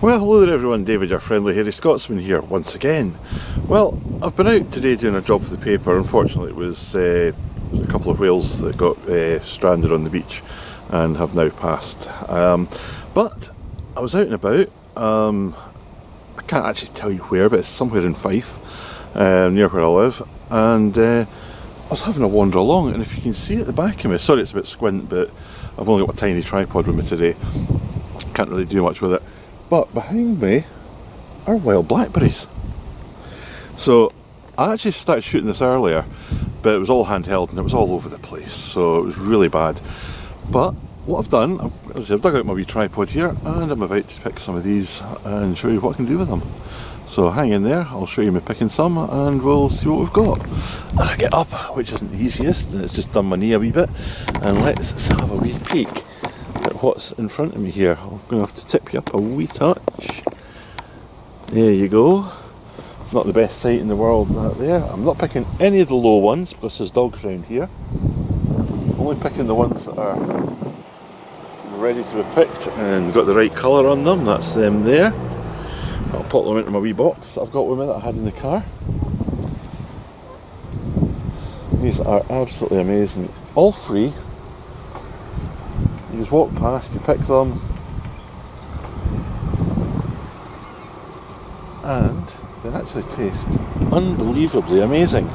Well, hello there everyone, David, your friendly hairy Scotsman here once again. Well, I've been out today doing a job for the paper. Unfortunately it was a couple of whales that got stranded on the beach and have now passed. But I was out and about. I can't actually tell you where, but it's somewhere in Fife, near where I live, and I was having a wander along, and if you can see at the back of me, sorry it's a bit squint, but I've only got a tiny tripod with me today, can't really do much with it. But behind me are wild blackberries. So I actually started shooting this earlier, but it was all handheld and it was all over the place, so it was really bad. But what I've done, I've dug out my wee tripod here and I'm about to pick some of these and show you what I can do with them. So hang in there, I'll show you me picking some and we'll see what we've got. As I get up, which isn't the easiest, and it's just done my knee a wee bit, and let's have a wee peek at what's in front of me here. I'm going to have to tip you up a wee touch. There you go. Not the best sight in the world, that there. I'm not picking any of the low ones because there's dogs around here. Only picking the ones that are ready to be picked and got the right colour on them. That's them there. I'll pop them into my wee box that I've got with me that I had in the car. These are absolutely amazing. All free. You just walk past, you pick them, and they actually taste unbelievably amazing.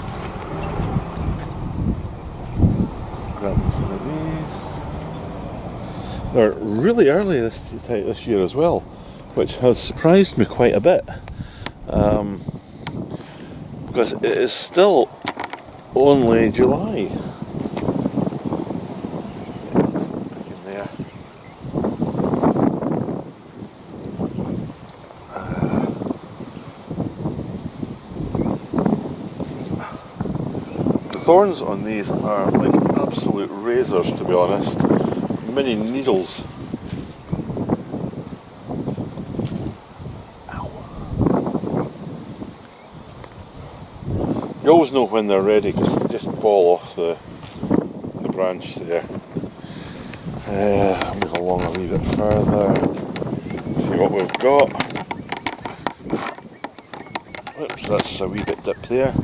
Grab some of these. They're really early this year as well, which has surprised me quite a bit, because it is still only July. The thorns on these are like absolute razors, to be honest. Mini needles. Ow. You always know when they're ready because they just fall off the branch there. I'll move along a wee bit further. See what we've got. Oops, that's a wee bit dip there.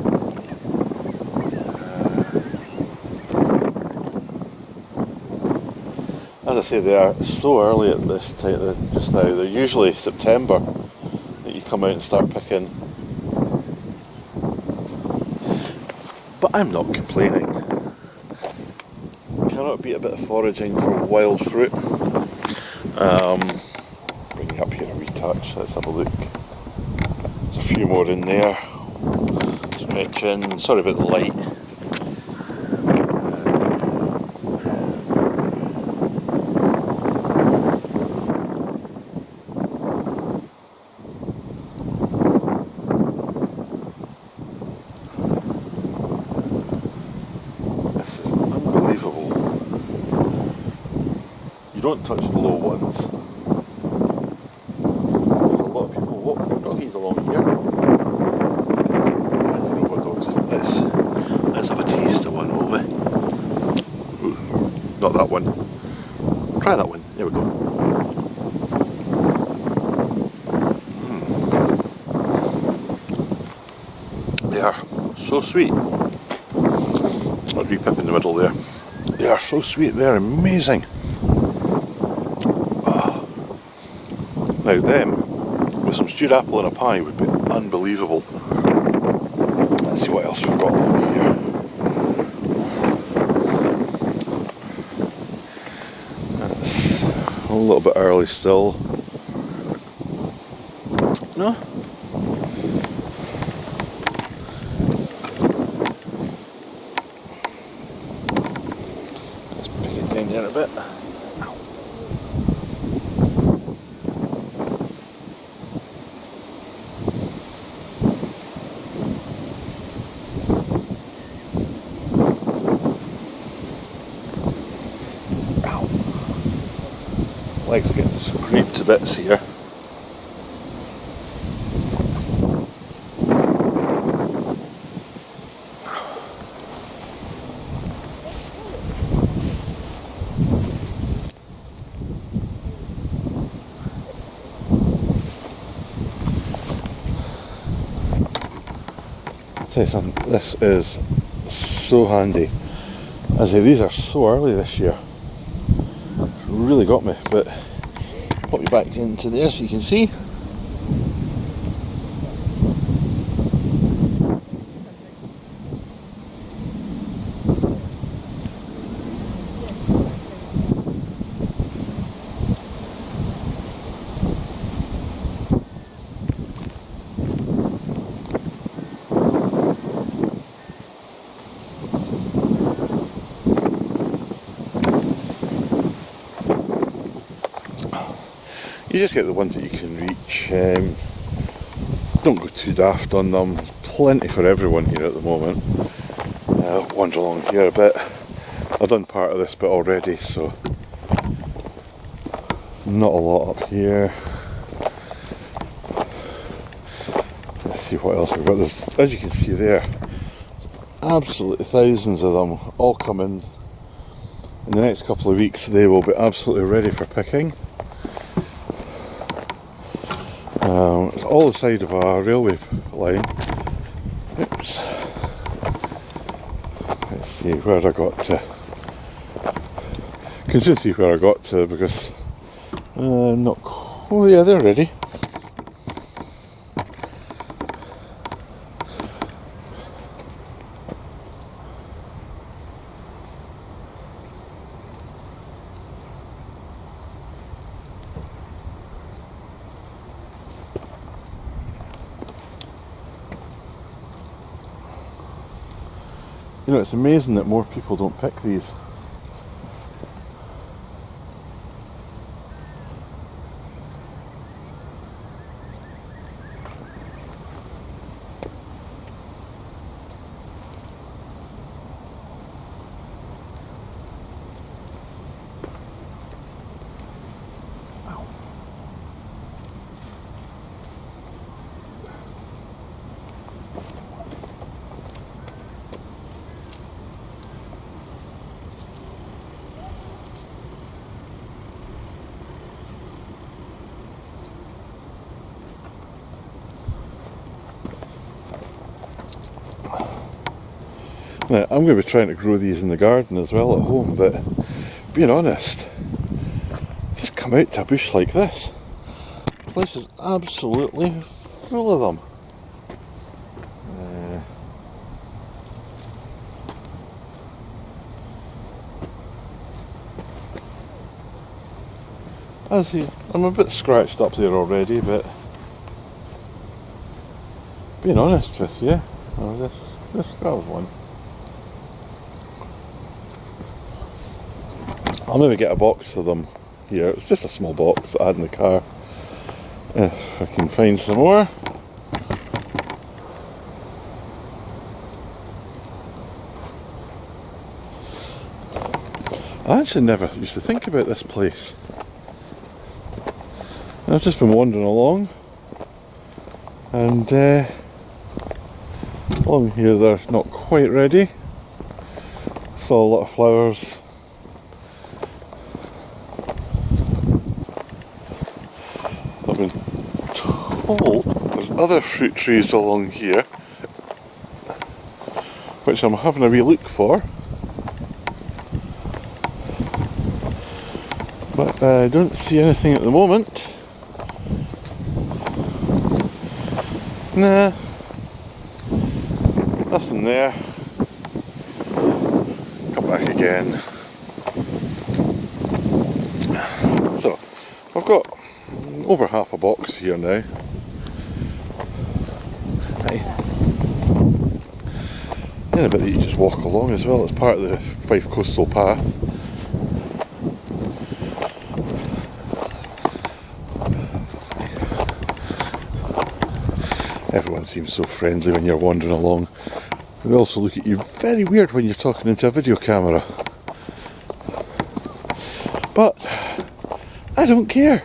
As I say, they are so early at this time just now. They're usually September that you come out and start picking. But I'm not complaining. Cannot beat a bit of foraging for wild fruit. Bring you up here a wee touch, let's have a look. There's a few more in there. Stretching, sorry about the light. You don't touch the low ones. There's a lot of people walk their doggies along here. I don't know what dogs do. Let's have a taste of one, will we? Ooh, not that one. Try that one. There we go. They are so sweet. I'll re-pip in the middle there. They are so sweet. They're amazing. Now them, with some stewed apple and a pie would be unbelievable. Let's see what else we've got over here. That's a little bit early still. No? Let's pick it down there a bit. Legs are getting scraped to bits here. tell you something, this is so handy. I say these are so early this year. Really got me, but pop you back into there so you can see. You just get the ones that you can reach. Don't go too daft on them. Plenty for everyone here at the moment. I'll wander along here a bit. I've done part of this bit already, so not a lot up here. Let's see what else we've got. There's, as you can see there, absolutely thousands of them all coming. In the next couple of weeks they will be absolutely ready for picking. It's all the side of a railway line. Oops. Let's see where I got to. Can soon see where I got to because not. Oh yeah, they're ready. You know, it's amazing that more people don't pick these. Now, I'm going to be trying to grow these in the garden as well at home, but being honest, just come out to a bush like this. This place is absolutely full of them. I see, I'm a bit scratched up there already, but being honest with you, this girl's one. I'll maybe get a box of them here. It's just a small box that I had in the car. If I can find some more. I actually never used to think about this place. I've just been wandering along, and along here they're not quite ready. Saw a lot of flowers. I've been told there's other fruit trees along here, which I'm having a wee look for, but I don't see anything at the moment. Nah, nothing there. Come back again. So, I've got over half a box here now. And a bit that you just walk along as well. It's part of the Fife Coastal Path. Everyone seems so friendly when you're wandering along. They also look at you very weird when you're talking into a video camera. But I don't care.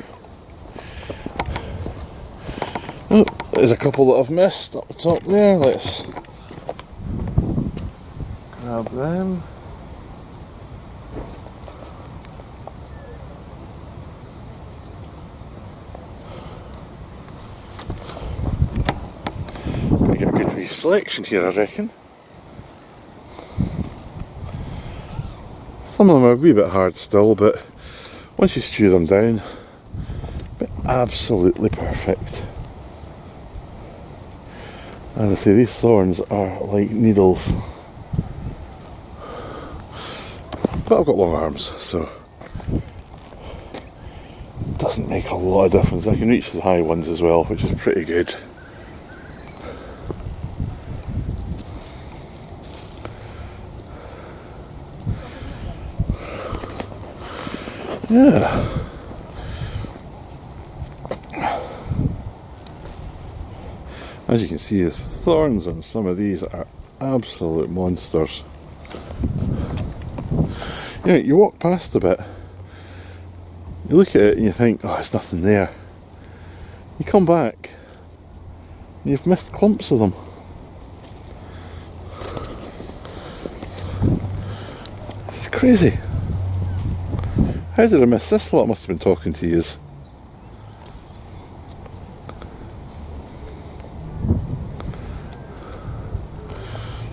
Oh, there's a couple that I've missed up the top there. Let's grab them. wee selection here, I reckon. Some of them are a wee bit hard still, but once you stew them down, they're absolutely perfect. As I say, these thorns are like needles. But I've got long arms, so it doesn't make a lot of difference. I can reach the high ones as well, which is pretty good. Yeah. As you can see, the thorns on some of these are absolute monsters. You know, you walk past a bit, you look at it and you think, oh, there's nothing there. You come back, and you've missed clumps of them. It's crazy. How did I miss this lot? I must have been talking to yous.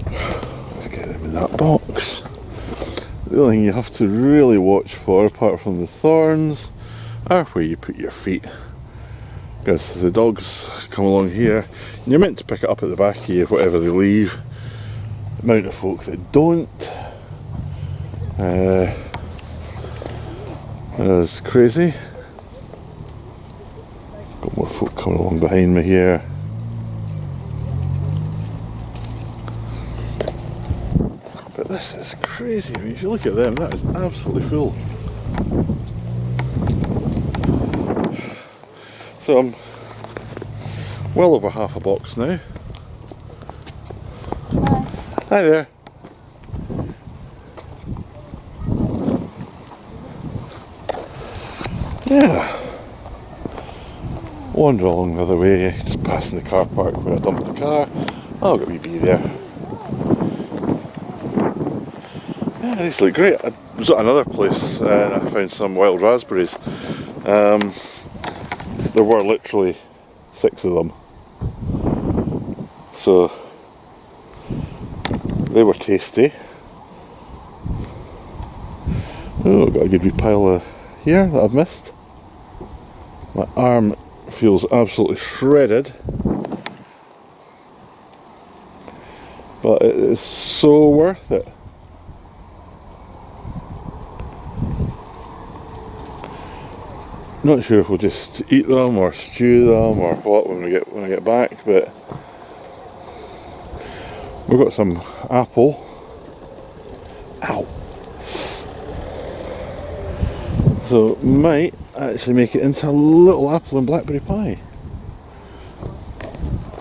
Let's get them in that box. The only thing you have to really watch for, apart from the thorns, are where you put your feet. Because the dogs come along here, and you're meant to pick it up at the back of you, whatever they leave. The amount of folk that don't is crazy. Got more folk coming along behind me here. But this is crazy. I mean, if you look at them, that is absolutely full. So I'm well over half a box now. Hi there. Yeah. Wander along the other way, just passing the car park where I dumped the car. Oh, I've got a wee bee there. Yeah, these look great. I was at another place and I found some wild raspberries. There were literally 6 of them. So they were tasty. Oh, got a good wee pile here that I've missed. My arm feels absolutely shredded, but it is so worth it. Not sure if we'll just eat them or stew them or what when I get back, but we've got some apple. Ow! So might actually make it into a little apple and blackberry pie,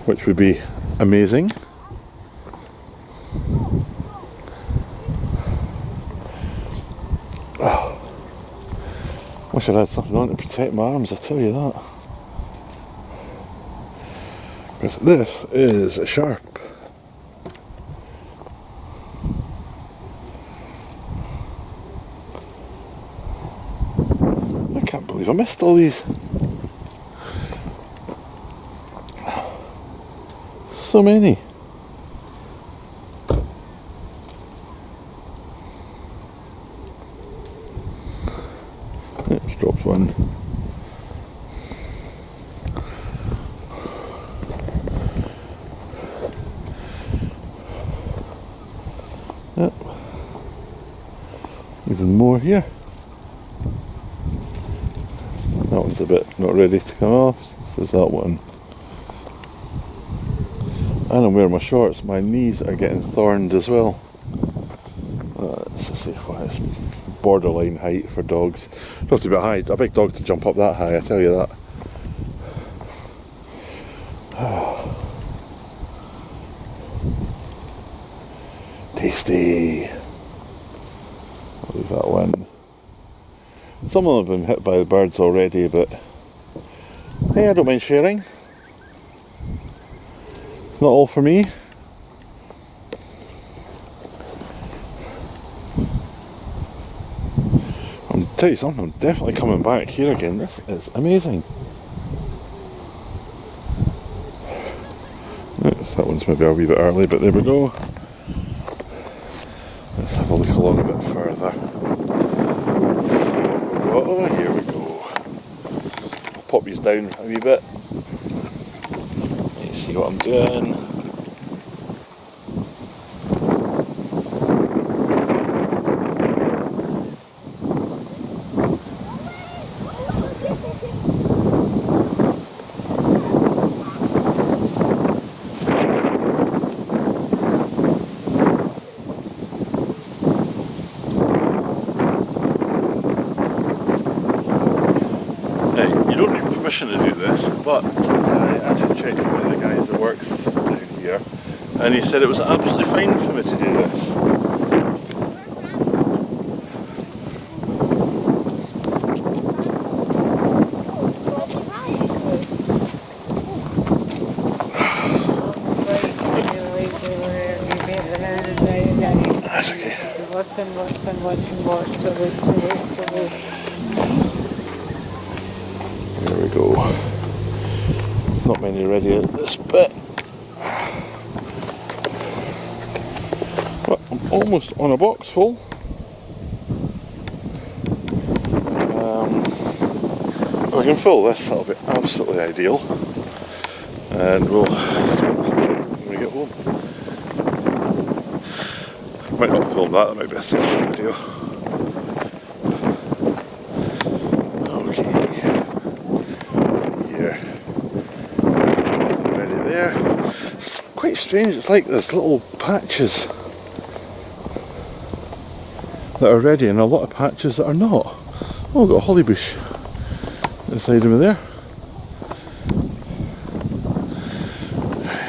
which would be amazing. Oh, wish I'd had something on to protect my arms, I tell you that. Because this is sharp. I can't believe I missed all these. So many. Oops, dropped one. Yep. Even more here. That one's a bit not ready to come off, so there's that one. And I'm wearing my shorts, my knees are getting thorned as well. Let's see why it's borderline height for dogs. It has to be high, a big dog to jump up that high, I tell you that. Tasty. I'll leave that one. Some of them have been hit by the birds already, but hey, I don't mind sharing. Not all for me. I'll tell you something, I'm definitely coming back here again. This is amazing. Let's That one's maybe a wee bit early, but there we go. Let's have a look along a bit further. Oh, here we go. I'll pop these down a wee bit. Let's see what I'm doing. You don't need permission to do this, but I actually checked with one of the guys that works down here, and he said it was absolutely fine for me to do this. That's okay. There we go. Not many ready at this bit. But I'm almost on a box full. If I can fill this, that'll be absolutely ideal. And we'll smoke when we get home. Might not film that might be a separate video. Quite strange, it's like there's little patches that are ready and a lot of patches that are not. Oh, I've got a holly bush inside of me there.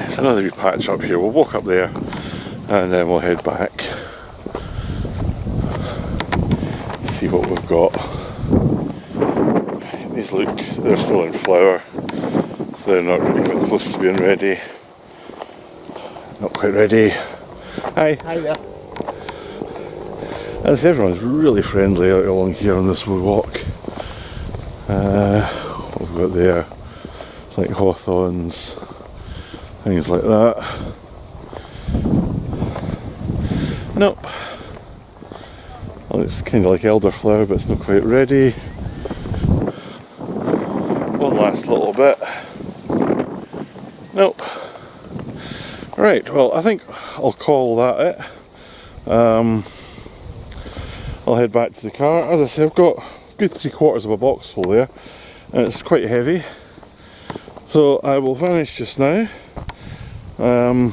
There's another wee patch up here. We'll walk up there and then we'll head back. See what we've got. These look, they're still in flower, so they're not really quite close to being ready. Not quite ready. Hi. Hi there. As everyone's really friendly out along here on this wee walk. What we've got there, it's like hawthorns, things like that. Nope. Well, it's kind of like elderflower, but it's not quite ready. One last little bit. Nope. Right, well, I think I'll call that it. I'll head back to the car. As I say, I've got a good 3/4 of a box full there, and it's quite heavy. So I will vanish just now. I'll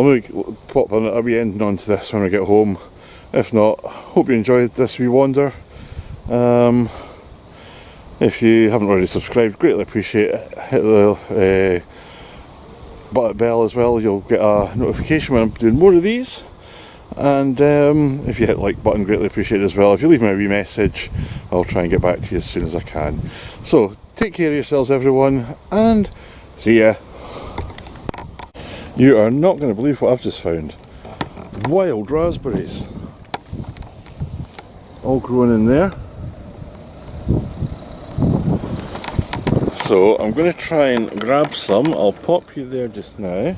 maybe pop a wee ending onto this when I get home. If not, hope you enjoyed this wee wander. If you haven't already subscribed, greatly appreciate it. Hit the bell as well, you'll get a notification when I'm doing more of these. And if you hit the like button, greatly appreciate it as well. If you leave me a wee message, I'll try and get back to you as soon as I can. So take care of yourselves, everyone, and see ya. You are not going to believe what I've just found. Wild raspberries, all growing in there. So I'm going to try and grab some. I'll pop you there just now.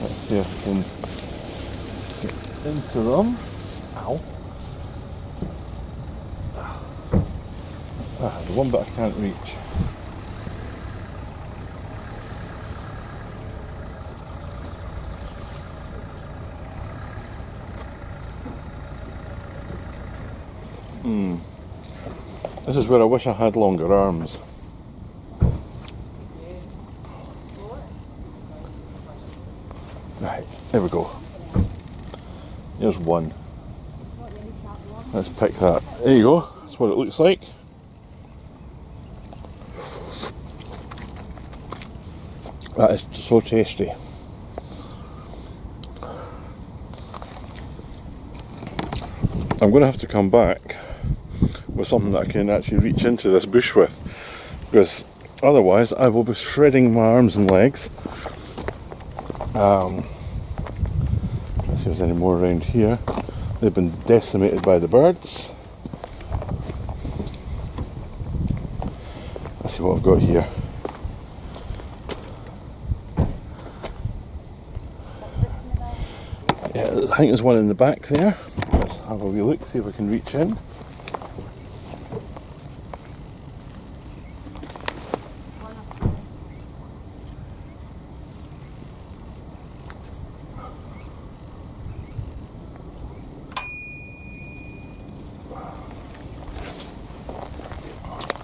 Let's see if I can get into them. Ow. The one bit I can't reach. This is where I wish I had longer arms. Right, there we go. Here's one. Let's pick that. There you go, that's what it looks like. That is so tasty. I'm going to have to come back with something that I can actually reach into this bush with, because otherwise I will be shredding my arms and legs. Let's see if there's any more around here. They've been decimated by the birds. Let's see what I've got here. Yeah, I think there's one in the back there. Let's have a wee look, see if I can reach in.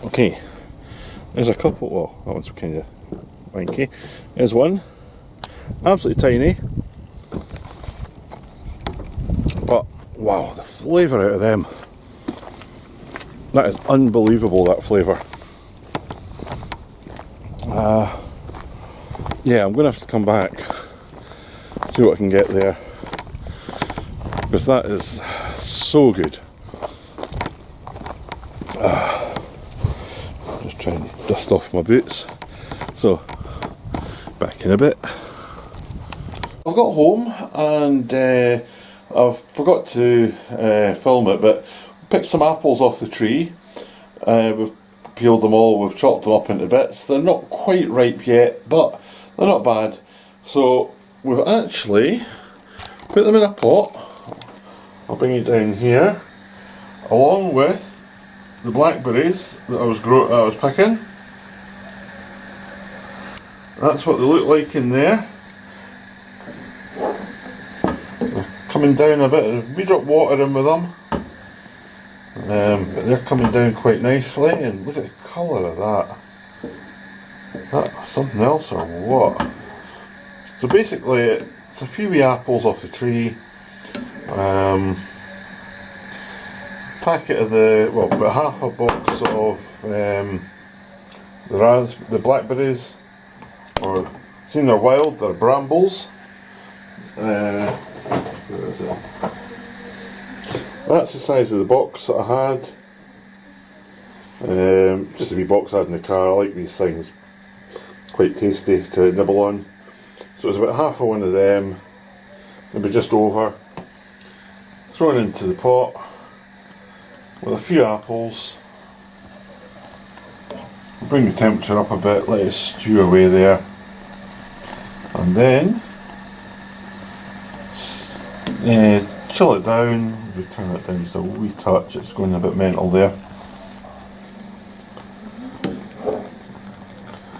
Okay, there's a couple. Well, that one's kind of wanky. There's one, absolutely tiny, but wow, the flavour out of them. That is unbelievable, that flavour. Yeah, I'm going to have to come back, see what I can get there, because that is so good. Just trying to dust off my boots. So, back in a bit. I've got home and I forgot to film it, but picked some apples off the tree. We've peeled them all, we've chopped them up into bits. They're not quite ripe yet, but they're not bad. So we've actually put them in a pot. I'll bring it down here, along with the blackberries that I was picking. That's what they look like in there. They're coming down a bit. We drop water in with them, but they're coming down quite nicely. And look at the colour of that. That's something else or what? So basically, it's a few wee apples off the tree. Packet of about half a box of the blackberries, or seen they're wild, they're brambles. Where is it? That's the size of the box that I had. Just a wee box I had in the car. I like these things, quite tasty to nibble on. So it's about half of one of them, maybe just over. Thrown into the pot with a few apples. Bring the temperature up a bit, let it stew away there, and then chill it down. We turn it down just a wee touch, it's going a bit mental there.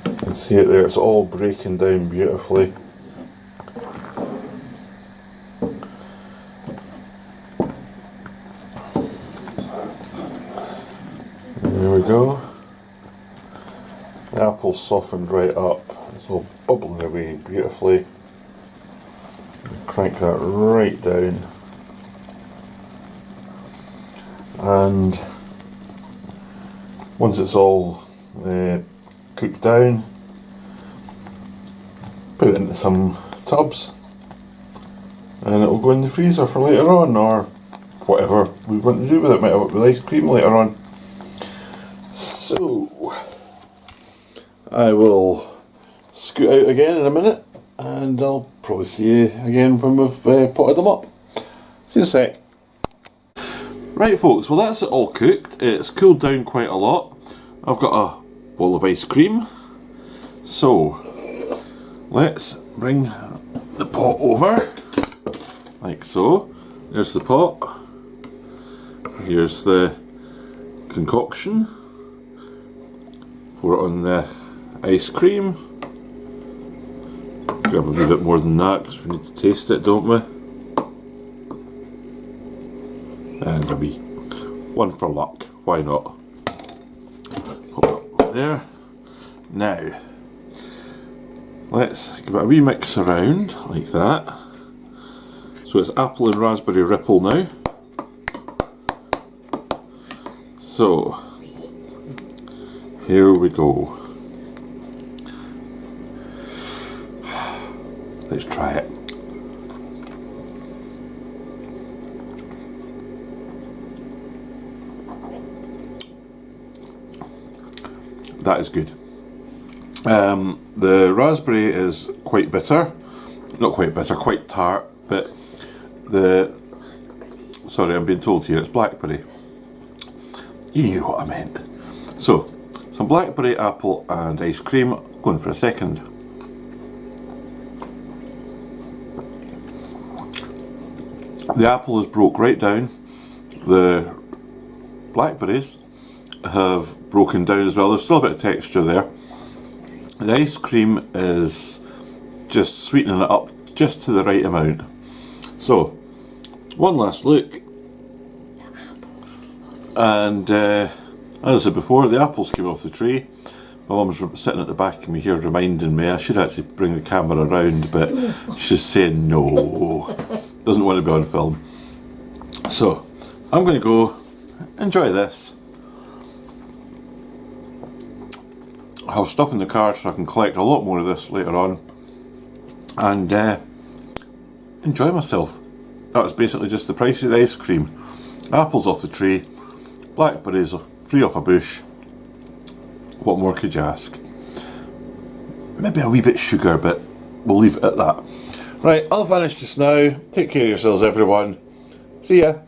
You can see it there, it's all breaking down beautifully. There we go. The apple's softened right up. It's all bubbling away beautifully. Crank that right down. And once it's all cooked down, put it into some tubs and it will go in the freezer for later on, or whatever we want to do with it. Might have it with ice cream later on. So I will scoot out again in a minute, and I'll probably see you again when we've potted them up. See you in a sec. Right folks, well that's it all cooked. It's cooled down quite a lot. I've got a bowl of ice cream. So let's bring the pot over, like so. There's the pot. Here's the concoction. Pour it on the ice cream. Grab a wee bit more than that because we need to taste it, don't we? And a wee one for luck, why not? Put that there. Now, let's give it a wee mix around like that. So it's apple and raspberry ripple now. So, here we go. Let's try it. That is good. The raspberry is quite bitter. Not quite bitter, quite tart, but sorry, I'm being told here it's blackberry. You knew what I meant. So, some blackberry, apple and ice cream. Going for a second. The apple is broke right down. The blackberries have broken down as well. There's still a bit of texture there. The ice cream is just sweetening it up just to the right amount. So, one last look. And as I said before, the apples came off the tree. My mum's sitting at the back of me here reminding me I should actually bring the camera around, but she's saying no, doesn't want to be on film. So I'm going to go enjoy this. I'll have stuff in the car so I can collect a lot more of this later on and enjoy myself. That was basically just the price of the ice cream. Apples off the tree, blackberries free off a bush. What more could you ask? Maybe a wee bit sugar, but we'll leave it at that. Right, I'll vanish just now. Take care of yourselves, everyone. See ya.